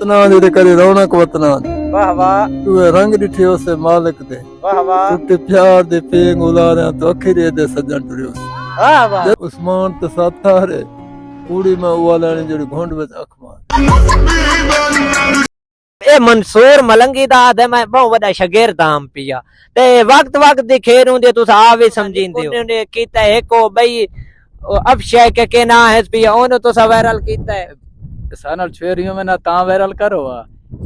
वतना दे करे रौनक वतना वाह वाह तू रंग दिठे उसे मालिक दे वाह वाह टुटे प्यार दे पेंग उलारे तो अखिरे दे सजन टुरियो वाह वाह उस्मान ते साथारे कूड़ी में उवालाने जड़ी घोंड विच अख मार ए मंसूर मलंगी दा आदे मैं बहुत बड़ा शागिर्द आम पिया ते वक्त वक्त दी खेर हुंदे तुस आवे समझिंदे हो ने कीता है को भाई अफशय के ना है पिया ओनो तो वायरल कीता है सानल छेरियों में ना ता वायरल करो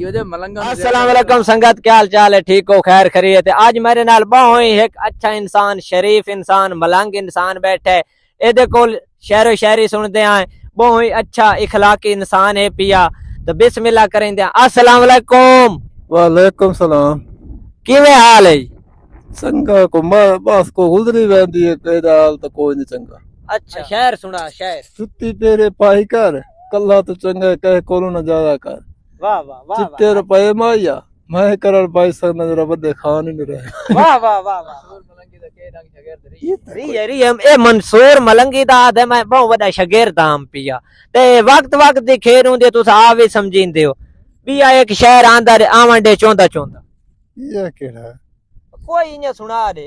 ये जे मलंगा अस्सलाम वालेकुम संगत, क्या हाल चाल है? ठीक हो, खैर खैरियत है? आज मेरे नाल बहुत ही एक अच्छा इंसान, शरीफ इंसान, मलंग इंसान बैठा है। एदे कोल शेरो शायरी सुनदे आए, बहुत ही अच्छा इखलाकी इंसान है पिया। तो बिस्मिल्लाह करेंदे। अस्सलाम वालेकुम। वालेकुम सलाम। किवें हाल है? चंगा को बस को गुजरी वेंदी है केदा हाल तो कोई नहीं चंगा। अच्छा शायर सुना, शायर। सुत्ती तेरे पाई कर कल्ला तो चंगा कह कोलो न जाया कर। वाह वाह वाह चिट्टे रुपए माया मैं करल पाई सकना जरा बदे खान ही नहीं रहे। वाह वाह वाह वाह। ए मंसूर मलंगी दा आदे मैं बहुत बड़ा शागिर्द आम पिया ते वक्त वक्त दी खेर हुंदी तुस आवे समझिंदे हो। पिया एक शहर आंदा आवन दे चोंदा चोंदा ये केड़ा कोई इन्हें सुना दे।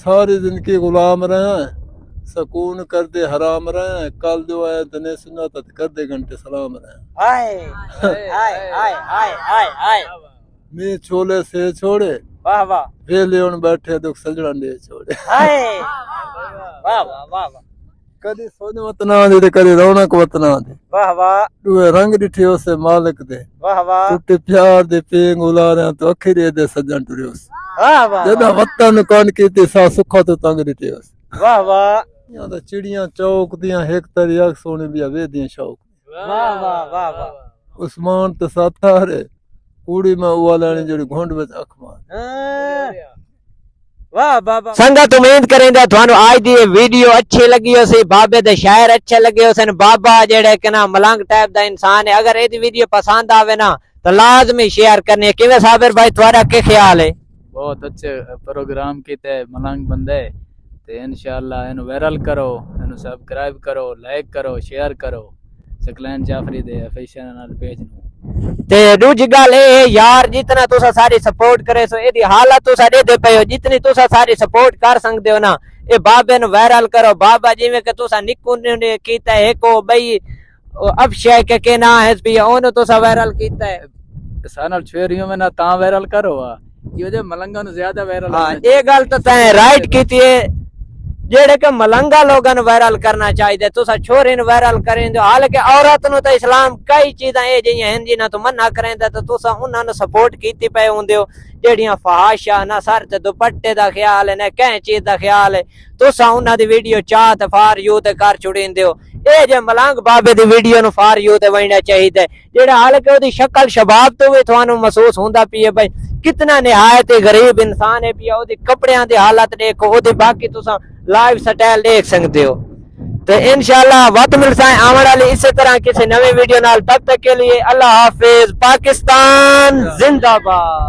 सारी जिंदगी गुलाम रहे सकून कर दे हराम रहे कल जो आए तने सुना तो कर दे घंटे सलाम रहे। हाय हाय हाय हाय हाय हाय। मैं छोले से छोड़े वाह वाह। वेले उन बैठे दुख सजड़ा ने छोड़े। हाय वाह वाह वाह वाह। कदी सोने वतना दे करे रौनक वतना दे वाह वाह। तू रंग दिठे उसे मालिक दे वाह वाह। टुटे प्यार दे पेंग उलारे तो अखिरे दे सजन टुरियो वाह वाह। जदा वतन कौन कीती सा सुखा तो तंग दिठे उस। वाह वाह। यहाँ तो चिड़ियां चौक दियां एक तरी अख सोने बिया वे दियां शौक। वाह वाह वाह वाह। उस्मान ते साथारे कूड़ी में उवालाने जड़ी घोंड विच अख मार। वाह वाह। संगत उम्मीद करेंगे थानू आज दी वीडियो अच्छी लगी हो सी, बाबे दे शायर अच्छे लगे हो सन। बाबा जेड़े के ना मलंग टाइप दा इंसान है। अगर ये वीडियो पसंद आवे ना तो लाजमी शेयर करनी। किवें साबिर भाई तुम्हारा क्या ख्याल है? बहुत अच्छे प्रोग्राम कीते मलंग बंदे ते इंशाअल्लाह इनु वायरल करो, इनु सब्सक्राइब करो, लाइक करो, शेयर करो। सकलैन जाफरी दे ऑफिशियल नाल पेज नु ते दूजी गल ए यार जितना तुसा सारी सपोर्ट करे सो एदी हालत तुसा दे पे हो। जितनी तुसा सारी सपोर्ट कर सकदे हो ना ए बाबे नु वायरल करो। बाबा जिवें के तुसा निक्कू ने कीता है को भाई अफशय के ना है पिया ओनो तुसा वायरल कीता है। सानल छेरियों में ना ता वायरल करो ये जे मलंगा नु ज्यादा वायरल। हां ये गल तो तैं राइट कीती है। जेड़े के मलंगा लोगन वायरल करना चाहिए तुसा छोरे नु वायरल करेंदे। हालांकि औरत नु तो इस्लाम कई चीज़ां ए जियां हैं जिन्हां तो मना करेंदा तो तुसा उन्हां नु सपोर्ट कीती पे हुंदे हो। जेड़ियां फहाशा ना सर ते दुपट्टे दा ख्याल है ना कहीं चीज दा ख्याल है तुसा उन्हां दी वीडियो चाह ते फार यू ते कर छुड़ींदे हो। ए जे मलंग बाबे दी वीडियो नु फार यू ते वणना चाहिए जेड़ा हालांकि ओदी शक्ल शबाब तो भी थानू महसूस हुंदा पई है भाई कितना निहायत गरीब इंसान है पिया। ओदी कपड़ियां दी हालत देखो, ओदी बाकी तुसा लाइव स्टाइल देख सकते हो। तो इंशाल्लाह वक्त मिलता है आने वाली इसी तरह किसी नवी वीडियो नाल। तब तक के लिए अल्लाह हाफिज। पाकिस्तान जिंदाबाद।